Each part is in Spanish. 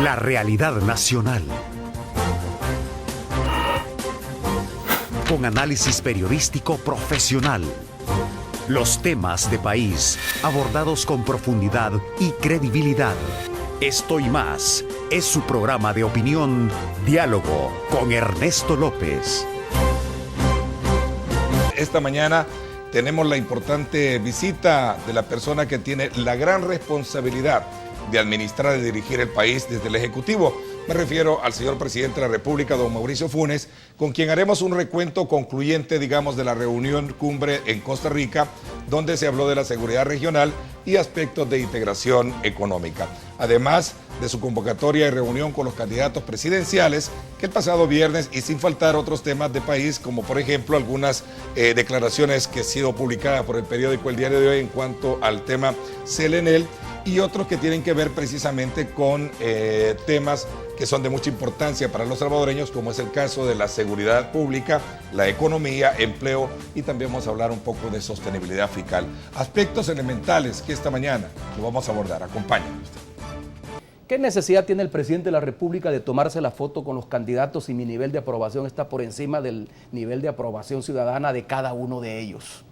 La realidad nacional. Con análisis periodístico profesional. Los temas de país abordados con profundidad y credibilidad. Esto y más es su programa de opinión, Diálogo con Ernesto López. Esta mañana tenemos la importante visita de la persona que tiene la gran responsabilidad de administrar y dirigir el país desde el Ejecutivo. Me refiero al señor presidente de la República, don Mauricio Funes, con quien haremos un recuento concluyente, digamos, de la reunión cumbre en Costa Rica, donde se habló de la seguridad regional y aspectos de integración económica. Además de su convocatoria y reunión con los candidatos presidenciales, que el pasado viernes, y sin faltar otros temas de país, como por ejemplo algunas declaraciones que han sido publicadas por el periódico El Diario de Hoy en cuanto al tema CELENEL, y otros que tienen que ver precisamente con temas que son de mucha importancia para los salvadoreños, como es el caso de la seguridad pública, la economía, empleo, y también vamos a hablar un poco de sostenibilidad fiscal. Aspectos elementales que esta mañana lo vamos a abordar. Acompáñenme usted. ¿Qué necesidad tiene el presidente de la República de tomarse la foto con los candidatos si mi nivel de aprobación está por encima del nivel de aprobación ciudadana de cada uno de ellos?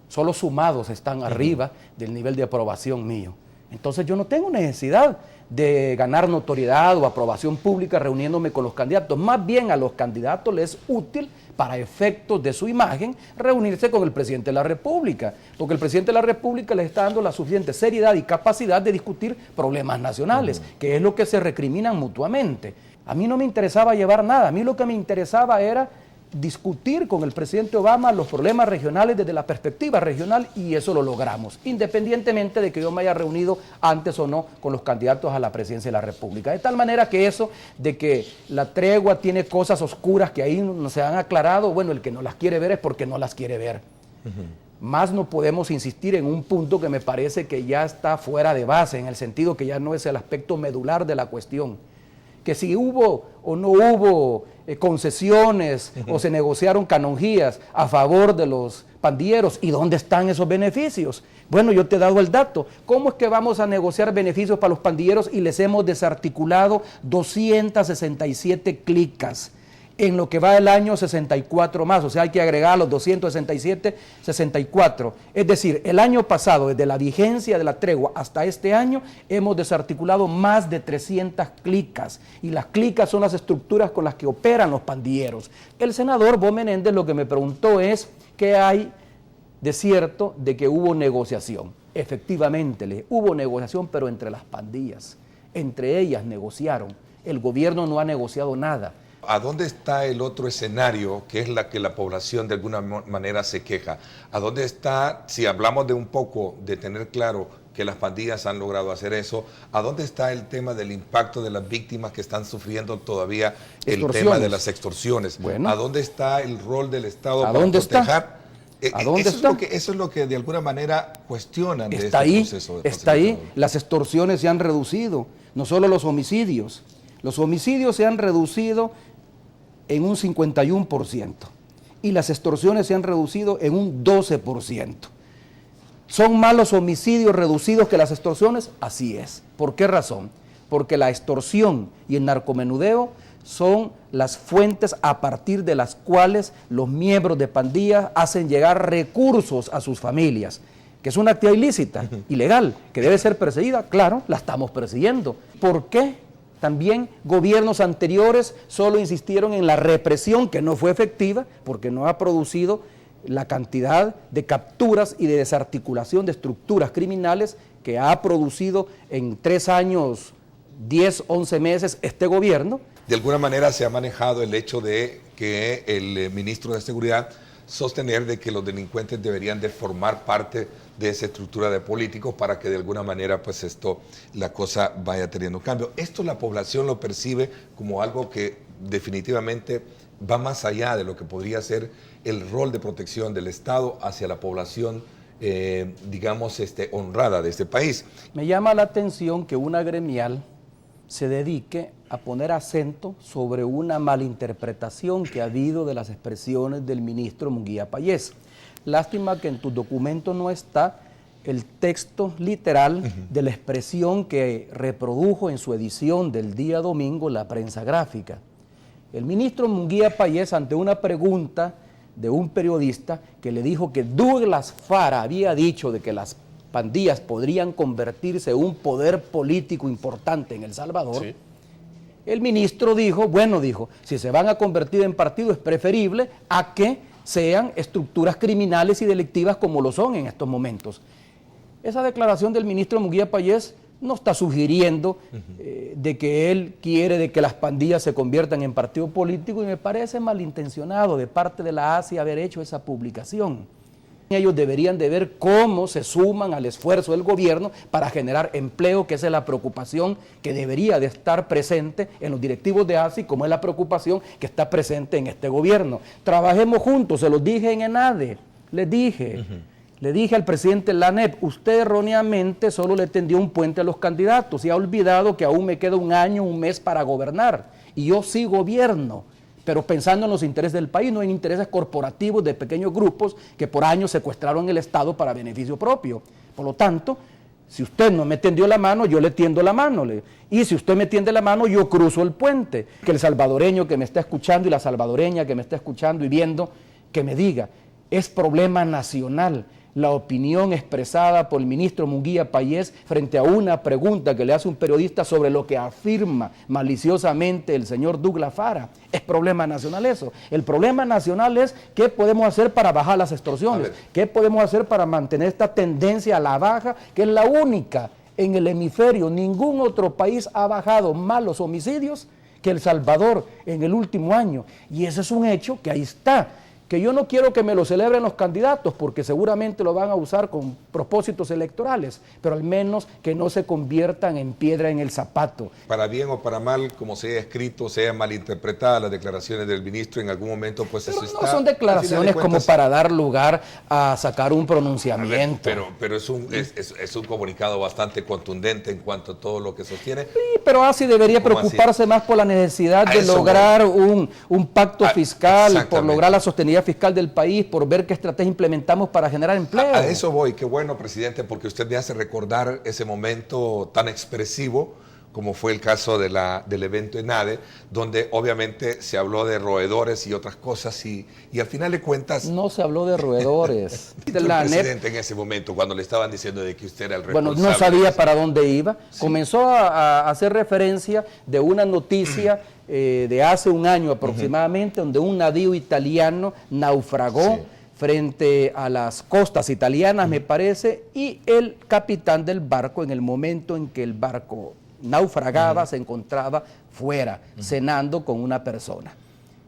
Solo sumados están arriba del nivel de aprobación mío. Entonces yo no tengo necesidad de ganar notoriedad o aprobación pública reuniéndome con los candidatos. Más bien a los candidatos les es útil, para efectos de su imagen, reunirse con el presidente de la República, porque el presidente de la República les está dando la suficiente seriedad y capacidad de discutir problemas nacionales, que es lo que se recriminan mutuamente. A mí no me interesaba llevar nada, a mí lo que me interesaba era discutir con el presidente Obama los problemas regionales desde la perspectiva regional, y eso lo logramos, independientemente de que yo me haya reunido antes o no con los candidatos a la presidencia de la República. De tal manera que eso de que la tregua tiene cosas oscuras que ahí no se han aclarado, bueno, el que no las quiere ver es porque no las quiere ver. Más no podemos insistir en un punto que me parece que ya está fuera de base, en el sentido que ya no es el aspecto medular de la cuestión. Que si hubo o no hubo concesiones o se negociaron canonjías a favor de los pandilleros, ¿y dónde están esos beneficios? Bueno, yo te he dado el dato. ¿Cómo es que vamos a negociar beneficios para los pandilleros y les hemos desarticulado 267 clicas? En lo que va el año 64 más, o sea, hay que agregar los 267, 64. Es decir, el año pasado, desde la vigencia de la tregua hasta este año, hemos desarticulado más de 300 clicas, y las clicas son las estructuras con las que operan los pandilleros. El senador Bo Menéndez lo que me preguntó es qué hay de cierto de que hubo negociación. Efectivamente, hubo negociación, pero entre las pandillas. Entre ellas negociaron. El gobierno no ha negociado nada. ¿A dónde está el otro escenario, que es la que la población de alguna manera se queja? ¿A dónde está, si hablamos de un poco de tener claro que las pandillas han logrado hacer eso, a dónde está el tema del impacto de las víctimas que están sufriendo todavía el tema de las extorsiones? Bueno, ¿a dónde está el rol del Estado para proteger? ¿A dónde está? Eso es lo que de alguna manera cuestionan de este proceso. Está ahí, las extorsiones se han reducido, no solo los homicidios. Los homicidios se han reducido en un 51% y las extorsiones se han reducido en un 12%. ¿Son más los homicidios reducidos que las extorsiones? Así es. ¿Por qué razón? Porque la extorsión y el narcomenudeo son las fuentes a partir de las cuales los miembros de pandillas hacen llegar recursos a sus familias, que es una actividad ilícita, ilegal, que debe ser perseguida. Claro, la estamos persiguiendo. ¿Por qué? También gobiernos anteriores solo insistieron en la represión, que no fue efectiva porque no ha producido la cantidad de capturas y de desarticulación de estructuras criminales que ha producido en 3 años, 10, 11 meses este gobierno. De alguna manera se ha manejado el hecho de que el ministro de Seguridad sostener de que los delincuentes deberían de formar parte de esa estructura de políticos para que de alguna manera pues la cosa vaya teniendo cambio. Esto la población lo percibe como algo que definitivamente va más allá de lo que podría ser el rol de protección del Estado hacia la población digamos honrada de este país. Me llama la atención que una gremial se dedique a poner acento sobre una malinterpretación que ha habido de las expresiones del ministro Munguía Payés. Lástima que en tus documentos no está el texto literal de la expresión que reprodujo en su edición del día domingo la prensa gráfica. El ministro Munguía Payés, ante una pregunta de un periodista que le dijo que Douglas Fara había dicho de que las pandillas podrían convertirse en un poder político importante en El Salvador, sí. El ministro dijo, si se van a convertir en partido es preferible a que sean estructuras criminales y delictivas como lo son en estos momentos. Esa declaración del ministro Munguía Payés no está sugiriendo de que él quiere de que las pandillas se conviertan en partido político, y me parece malintencionado de parte de la ASI haber hecho esa publicación. Ellos deberían de ver cómo se suman al esfuerzo del gobierno para generar empleo, que esa es la preocupación que debería de estar presente en los directivos de ASI, como es la preocupación que está presente en este gobierno. Trabajemos juntos, se los dije en ENADE, les dije. Le dije al presidente de la ANEP, usted erróneamente solo le tendió un puente a los candidatos y ha olvidado que aún me queda un año, un mes para gobernar. Y yo sí gobierno, pero pensando en los intereses del país, no en intereses corporativos de pequeños grupos que por años secuestraron el Estado para beneficio propio. Por lo tanto, si usted no me tendió la mano, yo le tiendo la mano. Y si usted me tiende la mano, yo cruzo el puente. Que el salvadoreño que me está escuchando y la salvadoreña que me está escuchando y viendo, que me diga, es problema nacional la opinión expresada por el ministro Munguía Payés frente a una pregunta que le hace un periodista sobre lo que afirma maliciosamente el señor Douglas Fara. Es problema nacional eso. El problema nacional es qué podemos hacer para bajar las extorsiones, qué podemos hacer para mantener esta tendencia a la baja, que es la única en el hemisferio. Ningún otro país ha bajado más los homicidios que El Salvador en el último año. Y ese es un hecho que ahí está. Que yo no quiero que me lo celebren los candidatos, porque seguramente lo van a usar con propósitos electorales, pero al menos que no se conviertan en piedra en el zapato. Para bien o para mal, como se haya escrito, se haya malinterpretado las declaraciones del ministro, en algún momento pues pero eso no está... son declaraciones como para dar lugar a sacar un pronunciamiento. Pero es un comunicado bastante contundente en cuanto a todo lo que sostiene. Sí, pero ASI debería preocuparse más por la necesidad de lograr un pacto fiscal, por lograr la sostenibilidad fiscal del país, por ver qué estrategia implementamos para generar empleo. A eso voy, qué bueno, presidente, porque usted me hace recordar ese momento tan expresivo como fue el caso del evento ENADE, donde obviamente se habló de roedores y otras cosas, y al final de cuentas... No se habló de roedores. El presidente en ese momento, cuando le estaban diciendo de que usted era el responsable... Bueno, no sabía para dónde iba. Sí. Comenzó a hacer referencia de una noticia de hace un año aproximadamente, donde un navío italiano naufragó frente a las costas italianas, me parece, y el capitán del barco, en el momento en que el barco naufragaba, se encontraba fuera, cenando con una persona.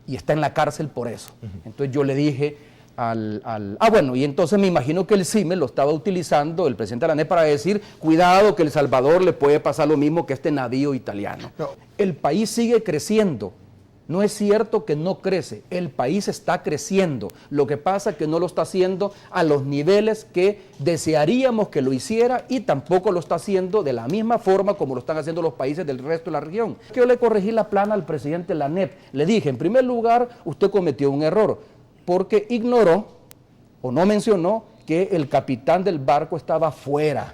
Y está en la cárcel por eso. Entonces yo le dije y entonces me imagino que el CIME lo estaba utilizando, el presidente de la ANEP, para decir, cuidado que El Salvador le puede pasar lo mismo que este navío italiano. No. El país sigue creciendo. No es cierto que no crece, el país está creciendo. Lo que pasa es que no lo está haciendo a los niveles que desearíamos que lo hiciera, y tampoco lo está haciendo de la misma forma como lo están haciendo los países del resto de la región. Yo le corregí la plana al presidente de la ANEP. Le dije, en primer lugar, usted cometió un error, porque ignoró o no mencionó que el capitán del barco estaba fuera,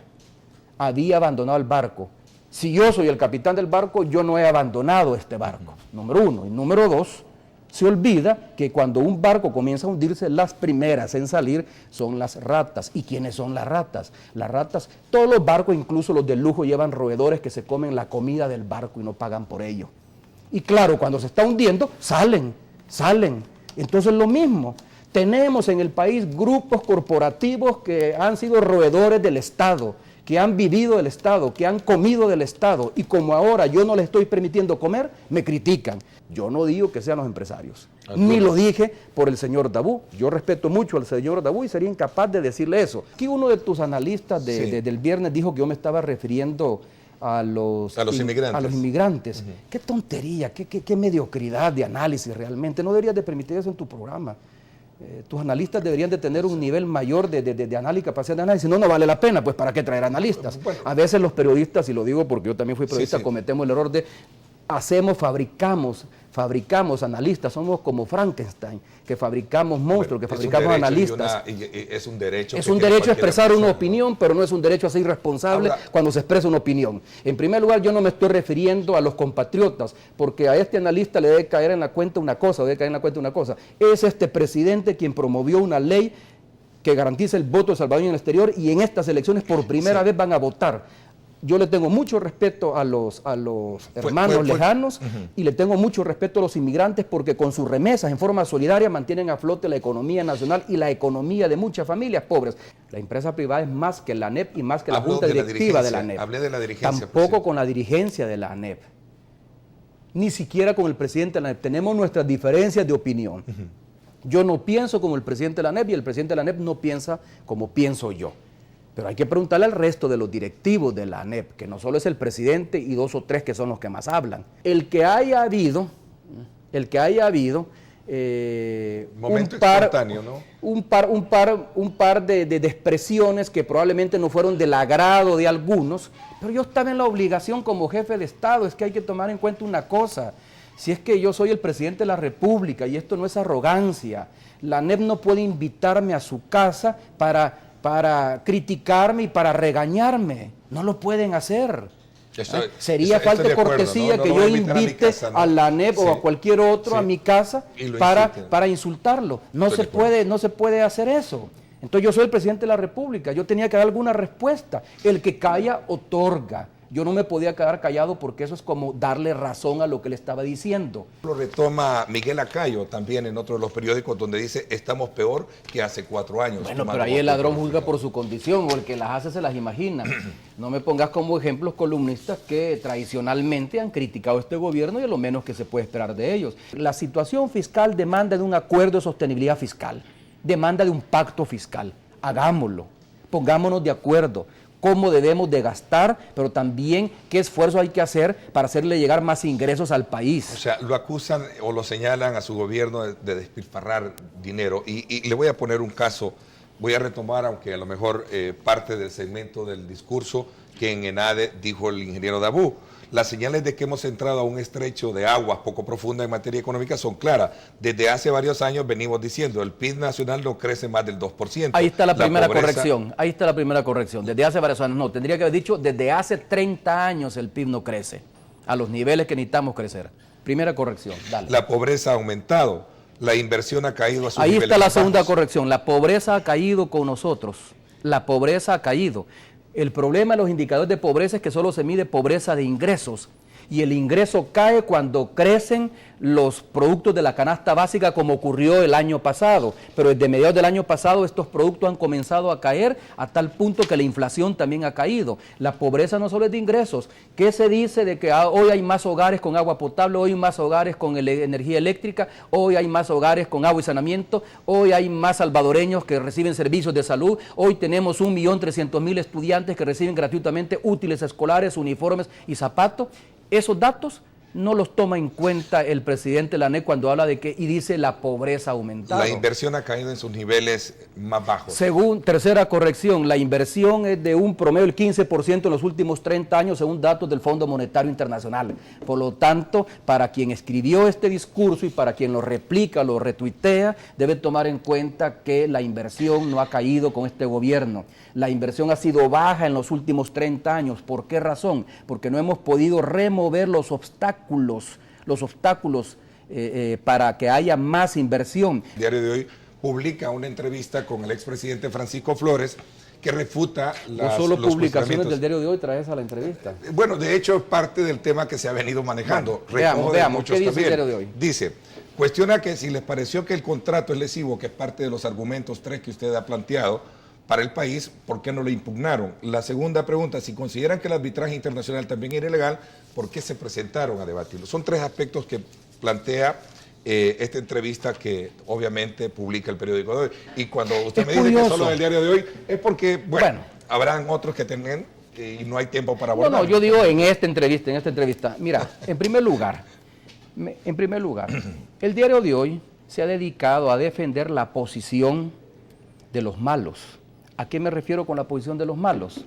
había abandonado el barco. Si yo soy el capitán del barco, yo no he abandonado este barco, número uno. Y número dos, se olvida que cuando un barco comienza a hundirse, las primeras en salir son las ratas. ¿Y quiénes son las ratas? Las ratas, todos los barcos, incluso los de lujo, llevan roedores que se comen la comida del barco y no pagan por ello. Y claro, cuando se está hundiendo, salen. Entonces lo mismo. Tenemos en el país grupos corporativos que han sido roedores del Estado, que han vivido del Estado, que han comido del Estado, y como ahora yo no les estoy permitiendo comer, me critican. Yo no digo que sean los empresarios, ni lo dije por el señor Dabú. Yo respeto mucho al señor Dabú y sería incapaz de decirle eso. Aquí uno de tus analistas del viernes dijo que yo me estaba refiriendo a los inmigrantes. Qué tontería, qué mediocridad de análisis realmente. No deberías de permitir eso en tu programa. Tus analistas deberían de tener un nivel mayor de análisis, capacidad de análisis. No vale la pena, pues ¿para qué traer analistas? A veces los periodistas, y lo digo porque yo también fui periodista, cometemos el error de fabricamos analistas, somos como Frankenstein, que fabricamos monstruos, que fabricamos analistas. Es un derecho. Es un derecho a expresar una opinión, pero no es un derecho a ser irresponsable cuando se expresa una opinión. En primer lugar, yo no me estoy refiriendo a los compatriotas, porque a este analista le debe caer en la cuenta una cosa, es este presidente quien promovió una ley que garantiza el voto de salvadoreño en el exterior, y en estas elecciones por primera vez van a votar. Yo le tengo mucho respeto a los hermanos lejanos y le tengo mucho respeto a los inmigrantes, porque con sus remesas en forma solidaria mantienen a flote la economía nacional y la economía de muchas familias pobres. La empresa privada es más que la ANEP y más que la Junta Directiva de la ANEP. Hablé de la dirigencia. Tampoco con la dirigencia de la ANEP, ni siquiera con el presidente de la ANEP. Tenemos nuestras diferencias de opinión. Yo no pienso como el presidente de la ANEP y el presidente de la ANEP no piensa como pienso yo. Pero hay que preguntarle al resto de los directivos de la ANEP, que no solo es el presidente y 2 o 3 que son los que más hablan. El que haya habido momento espontáneo, ¿no? un par de expresiones que probablemente no fueron del agrado de algunos, pero yo estaba en la obligación como jefe de Estado. Es que hay que tomar en cuenta una cosa: si es que yo soy el presidente de la República, y esto no es arrogancia, la ANEP no puede invitarme a su casa para criticarme y para regañarme. No lo pueden hacer. Sería falta de cortesía, ¿no? Que yo invite a la ANEP o a cualquier otro a mi casa para insultarlo. No se puede hacer eso. Entonces yo soy el presidente de la República, yo tenía que dar alguna respuesta. El que calla, otorga. Yo no me podía quedar callado, porque eso es como darle razón a lo que le estaba diciendo. Lo retoma Miguel Acayo también en otro de los periódicos, donde dice: estamos peor que hace 4 años. Bueno, pero ahí el ladrón juzga por su condición, o el que las hace se las imagina. No me pongas como ejemplos columnistas que tradicionalmente han criticado este gobierno, y es lo menos que se puede esperar de ellos. La situación fiscal demanda de un acuerdo de sostenibilidad fiscal, demanda de un pacto fiscal. Hagámoslo, pongámonos de acuerdo. Cómo debemos de gastar, pero también qué esfuerzo hay que hacer para hacerle llegar más ingresos al país. O sea, lo acusan o lo señalan a su gobierno de despilfarrar dinero. Y le voy a poner un caso, voy a retomar, aunque a lo mejor parte del segmento del discurso que en ENADE dijo el ingeniero Dabú. Las señales de que hemos entrado a un estrecho de aguas poco profunda en materia económica son claras. Desde hace varios años venimos diciendo: el PIB nacional no crece más del 2%. Ahí está la primera corrección. Ahí está la primera corrección. Desde hace varios años, no, tendría que haber dicho: desde hace 30 años el PIB no crece a los niveles que necesitamos crecer. Primera corrección, dale. La pobreza ha aumentado, la inversión ha caído a sus niveles. Ahí está la segunda corrección. La pobreza ha caído con nosotros. La pobreza ha caído. El problema de los indicadores de pobreza es que solo se mide pobreza de ingresos, y el ingreso cae cuando crecen los productos de la canasta básica, como ocurrió el año pasado. Pero desde mediados del año pasado estos productos han comenzado a caer, a tal punto que la inflación también ha caído. La pobreza no solo es de ingresos. ¿Qué se dice de que hoy hay más hogares con agua potable, hoy hay más hogares con energía eléctrica, hoy hay más hogares con agua y saneamiento, hoy hay más salvadoreños que reciben servicios de salud, hoy tenemos 1.300.000 estudiantes que reciben gratuitamente útiles escolares, uniformes y zapatos? Esos datos no los toma en cuenta el presidente de la ANEP cuando habla de que, y dice, la pobreza ha aumentado. La inversión ha caído en sus niveles más bajos. Según, tercera corrección, la inversión es de un promedio del 15% en los últimos 30 años, según datos del Fondo Monetario Internacional. Por lo tanto, para quien escribió este discurso y para quien lo replica, lo retuitea, debe tomar en cuenta que la inversión no ha caído con este gobierno. La inversión ha sido baja en los últimos 30 años. ¿Por qué razón? Porque no hemos podido remover los obstáculos para que haya más inversión. El diario de hoy publica una entrevista con el expresidente Francisco Flores, que refuta no solo publicaciones del diario de hoy traes a la entrevista. Bueno, de hecho es parte del tema que se ha venido manejando. Bueno, veamos, ¿qué dice el diario de hoy? Dice: cuestiona que si les pareció que el contrato es lesivo, que es parte de los argumentos 3 que usted ha planteado para el país, ¿por qué no lo impugnaron? La segunda pregunta: si consideran que el arbitraje internacional también era ilegal, ¿por qué se presentaron a debatirlo? Son 3 aspectos que plantea esta entrevista, que obviamente publica el periódico de hoy. Y cuando usted me dice que solo del diario de hoy, es porque, bueno, habrán otros que tengan y no hay tiempo para abordar. No, yo digo en esta entrevista. Mira, en primer lugar, el diario de hoy se ha dedicado a defender la posición de los malos. ¿A qué me refiero con la posición de los malos?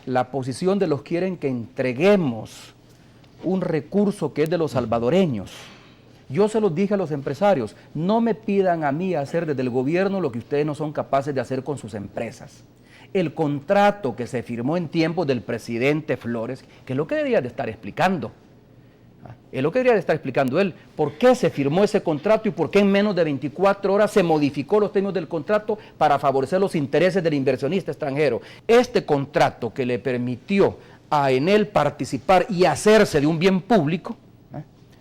La posición de los que quieren que entreguemos un recurso que es de los salvadoreños. Yo se los dije a los empresarios, no me pidan a mí hacer desde el gobierno lo que ustedes no son capaces de hacer con sus empresas. El contrato que se firmó en tiempos del presidente Flores, que es lo que debería de estar explicando. Es lo que debería de estar explicando él, por qué se firmó ese contrato y por qué en menos de 24 horas se modificó los términos del contrato para favorecer los intereses del inversionista extranjero. Este contrato que le permitió a Enel participar y hacerse de un bien público,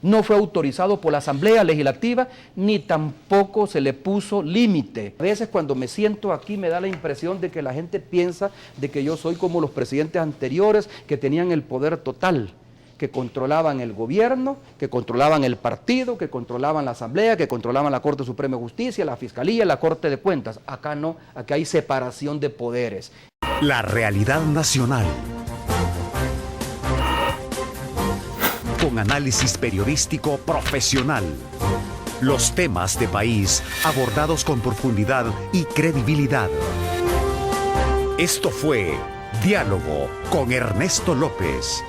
no fue autorizado por la Asamblea Legislativa, ni tampoco se le puso límite. A veces cuando me siento aquí me da la impresión de que la gente piensa de que yo soy como los presidentes anteriores que tenían el poder total, que controlaban el gobierno, que controlaban el partido, que controlaban la Asamblea, que controlaban la Corte Suprema de Justicia, la Fiscalía, la Corte de Cuentas. Acá no, acá hay separación de poderes. La realidad nacional. Con análisis periodístico profesional. Los temas de país abordados con profundidad y credibilidad. Esto fue Diálogo con Ernesto López.